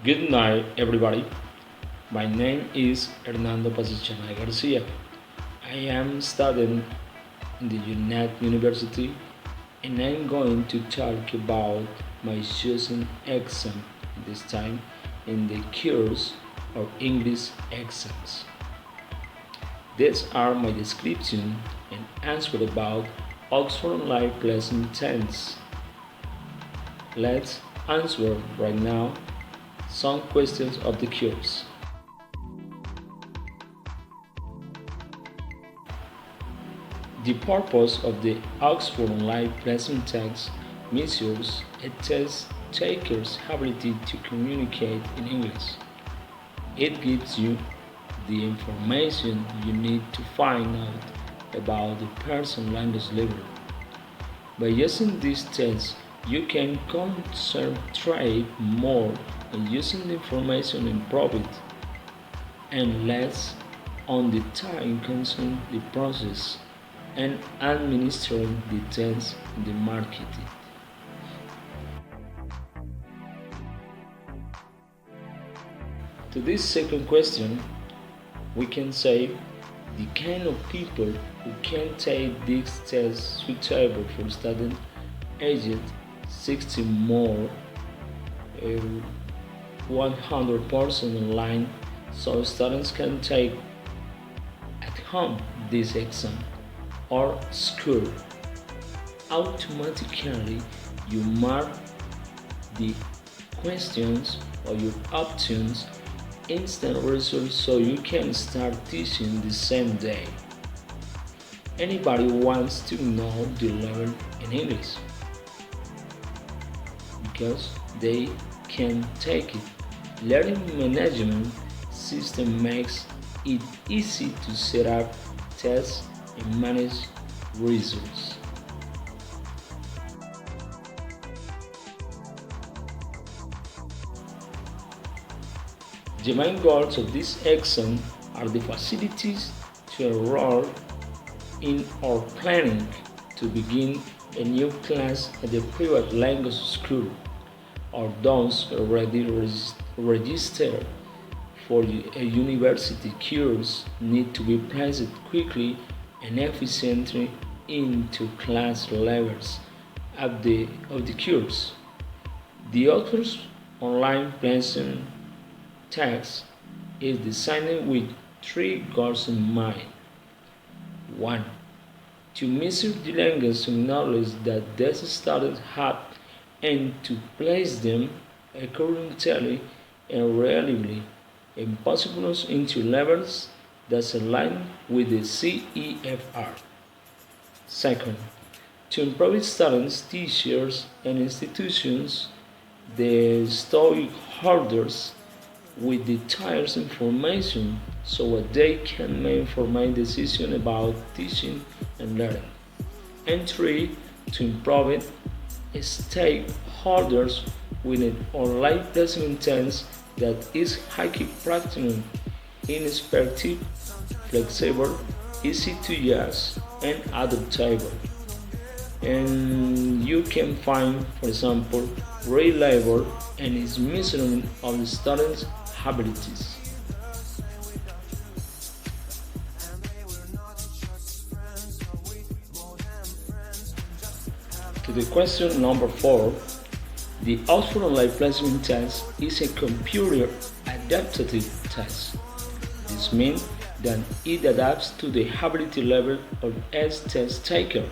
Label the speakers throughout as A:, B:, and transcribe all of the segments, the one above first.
A: Good night, everybody. My name is Hernando Pasichana Garcia. I am studying in the UNET University and I'm going to talk about my chosen exam this time in the course of English exams. These are my description and answer about Oxford Life Lesson 10. Let's answer right now some questions of the course. The purpose of the Oxford Online Placement Test measures a test taker's ability to communicate in English. It gives you the information you need to find out about the person's language level. By using this test, you can concentrate more on using the information and improve it, and less on the time consuming the process and administering the test in the market. To this second question, we can say the kind of people who can take this test suitable for students aged 60 more, uh, 100% online, so students can take at home this exam or school. Automatically, you mark the questions or your options instant results so you can start teaching the same day. Anybody wants to know the level in English because they can take it. Learning management system makes it easy to set up tests and manage results. The main goals of this exam are the facilities to enroll in or planning to begin a new class at a private language school, or those already registered for a university course need to be placed quickly and efficiently into class levels of the course. The author's online placement text is designed with three goals in mind. 1. To measure the language knowledge that these students have and to place them accurately and reliably and possibly into levels that align with the CEFR. Second, to improve students, teachers, and institutions, the stakeholders with detailed information so that they can make informed decisions about teaching and learning. And 3. To improve it, stakeholders with an online placement test that is highly practical, ineffective, flexible, easy to use, and adaptable. And you can find, for example, reliable and its measurement of the student's abilities. To the question number 4, the Oxford Online Placement Test is a computer adaptive test. This means that it adapts to the ability level of each test taker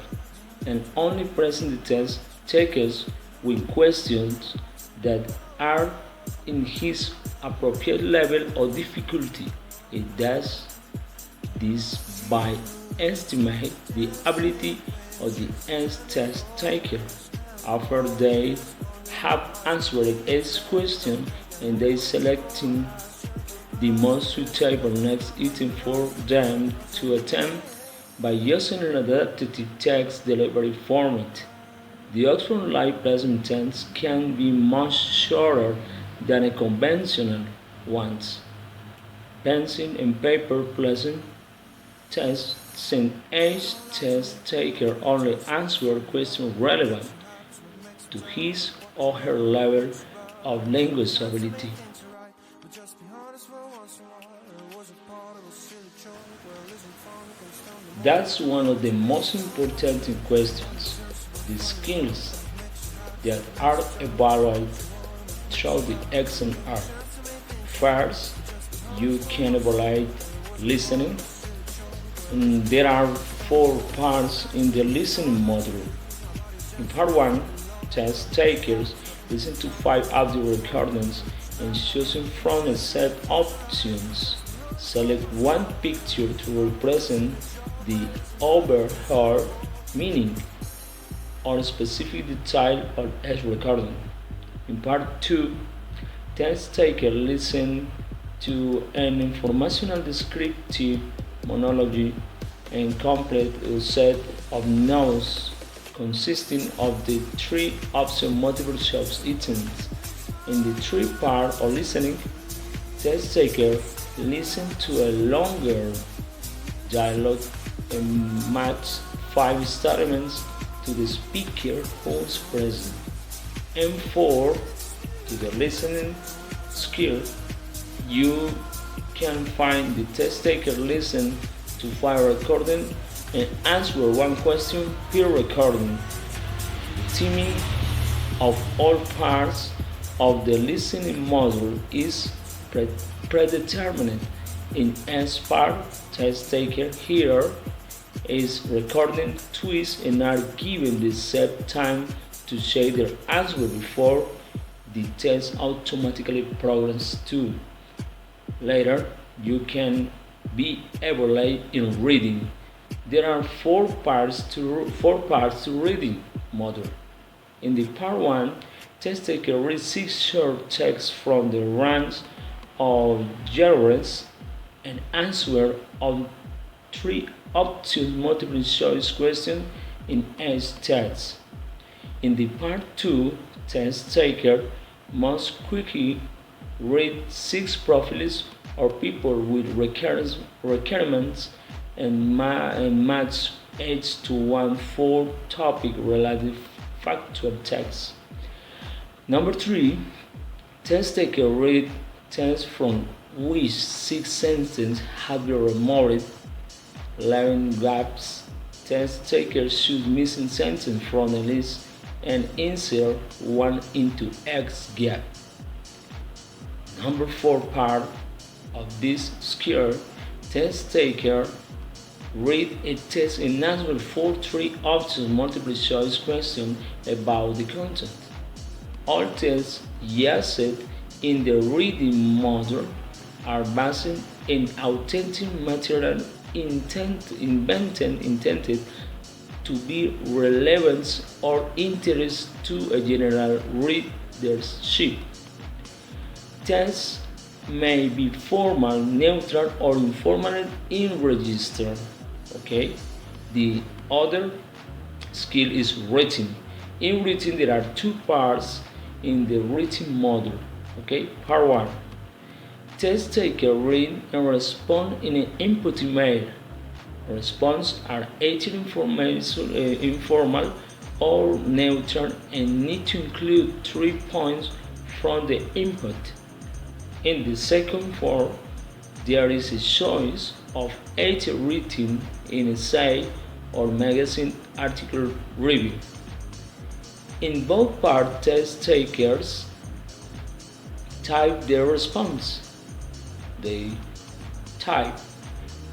A: and only presents the test takers with questions that are in his appropriate level of difficulty. It does this by estimate the ability of the test taker after they have answered each question and they selecting the most suitable next item for them to attempt by using an adaptive text delivery format. The Oxford Live Placement test can be much shorter than a conventional one. Pencil and paper placement tests send each test taker only answer questions relevant to his or her level of language ability. That's one of the most important questions. The skills that are evaluated through the exam are: first, you can evaluate listening. There are four parts in the listening module. In part 1, test takers listen to 5 audio recordings and choosing from a set of options. Select one picture to represent the overheard meaning or specific detail of each recording. In part 2, test takers listen to an informational descriptive monologue and complete a set of notes consisting of the 3 option multiple choice items. In the 3 part of listening, test taker listen to a longer dialogue and match 5 statements to the speaker who's present. And 4, to the listening skill, you can find the test taker listen to 5 recordings and answer 1 question per recording. The theming of all parts of the listening module is predetermined in each part. Test taker here is recording twice and are given the set time to say their answer before the test automatically progresses to. Later, you can be evaluated in reading. There are 4 parts to reading module. In the part 1, test taker reads 6 short texts from the range of genres and answer on 3 option multiple choice questions in each text. In the part 2, test taker must quickly read 6 profiles or people with requirements and match each to one 4 topic related factual text. Number 3, test taker read text from which 6 sentences have been removed. 11 gaps. Test takers should missing sentence from the list and insert one into X gap. Number 4 part of this skill, test taker read a text and answer for 3 option multiple choice questions about the content. All tests used in the reading module are based in authentic material intended to be relevant or interest to a general readership. Tests may be formal, neutral, or informal in register. Okay. The other skill is writing. In writing, there are 2 parts in the writing module. Okay. Part 1. Test taker read and respond in an input email. Responses are either informal or neutral and need to include 3 points from the input. In the second form, there is a choice of 8 written in essay or magazine article review. In both parts, test takers type their response. They type.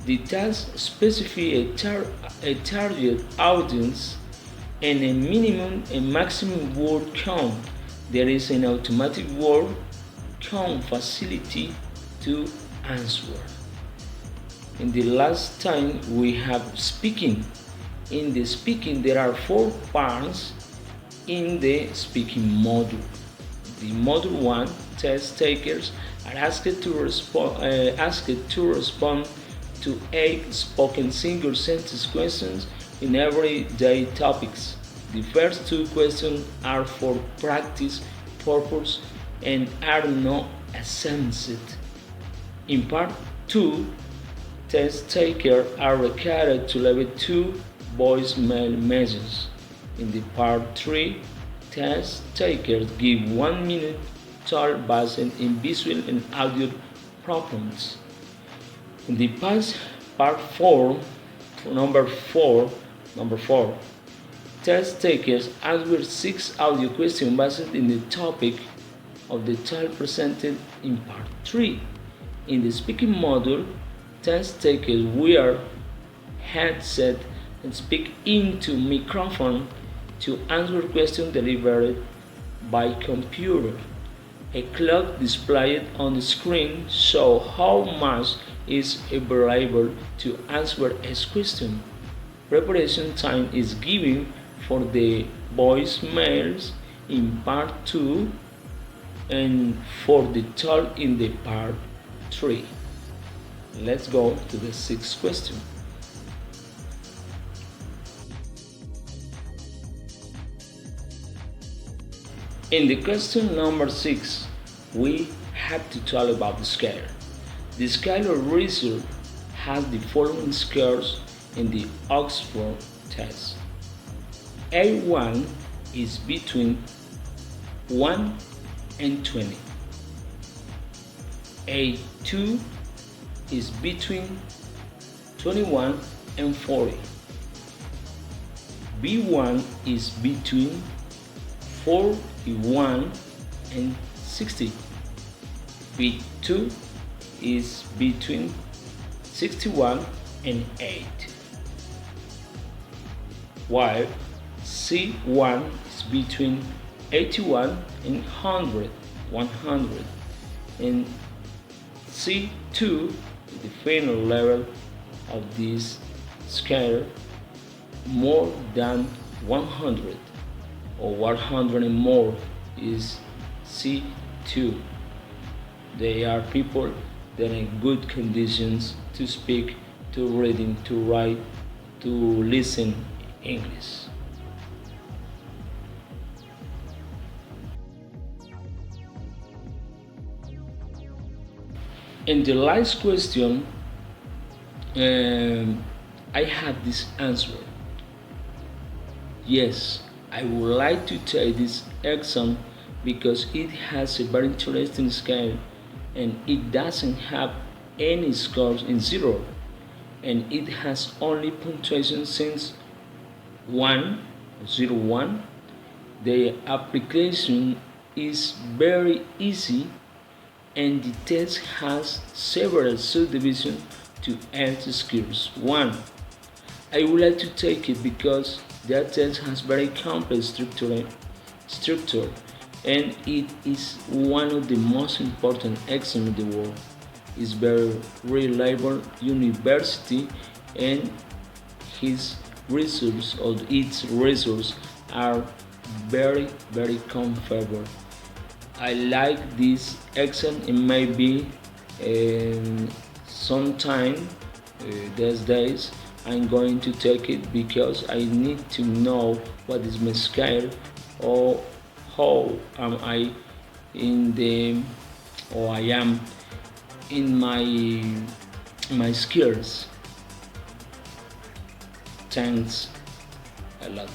A: The task specifies a target audience and a minimum and maximum word count. There is an automatic word count facility to answer. In the last time we have speaking. In the speaking, there are 4 parts in the speaking module. The module 1, test takers are asked to respond to 8 spoken single sentence questions in everyday topics. The first 2 questions are for practice purpose and are not assessed. In part 2, test takers are required to leave 2 voicemail messages. In the part 3, test takers give 1 minute told based in visual and audio problems. In the past part 4, number 4, number 4, test takers answered 6 audio questions based in the topic of the child presented in part 3. In the speaking module, test takers wear headset and speak into microphone to answer questions delivered by computer. A clock displayed on the screen shows how much is available to answer a question. Preparation time is given for the voicemails in part 2 and for the talk in the part 3. Let's go to the 6th question. In the question number 6, we have to talk about the scale. The scale of result has the following scores in the Oxford test. A1 is between 1 and 20. A2 is between 21 and 40. B1 is between 41 and 60. B2 is between 61 and 8. While C1 is between 81 and 100, and C2 is the final level of this scale, more than 100 or 100 and more is C2. They are people that are in good conditions to speak, to reading, to write, to listen English. In the last question, I have this answer. Yes, I would like to take this exam because it has a very interesting scale and it doesn't have any scores in zero, and it has only punctuation since 1, 0, 1. The application is very easy and the test has several subdivisions to add skills. 1. I would like to take it because that test has very complex structure and it is one of the most important exams in the world. It's very reliable university and its results are very comfortable. I like this exam and maybe sometime these days I'm going to take it because I need to know what is my scale or how am I in the or I am in my skills. Thanks a lot.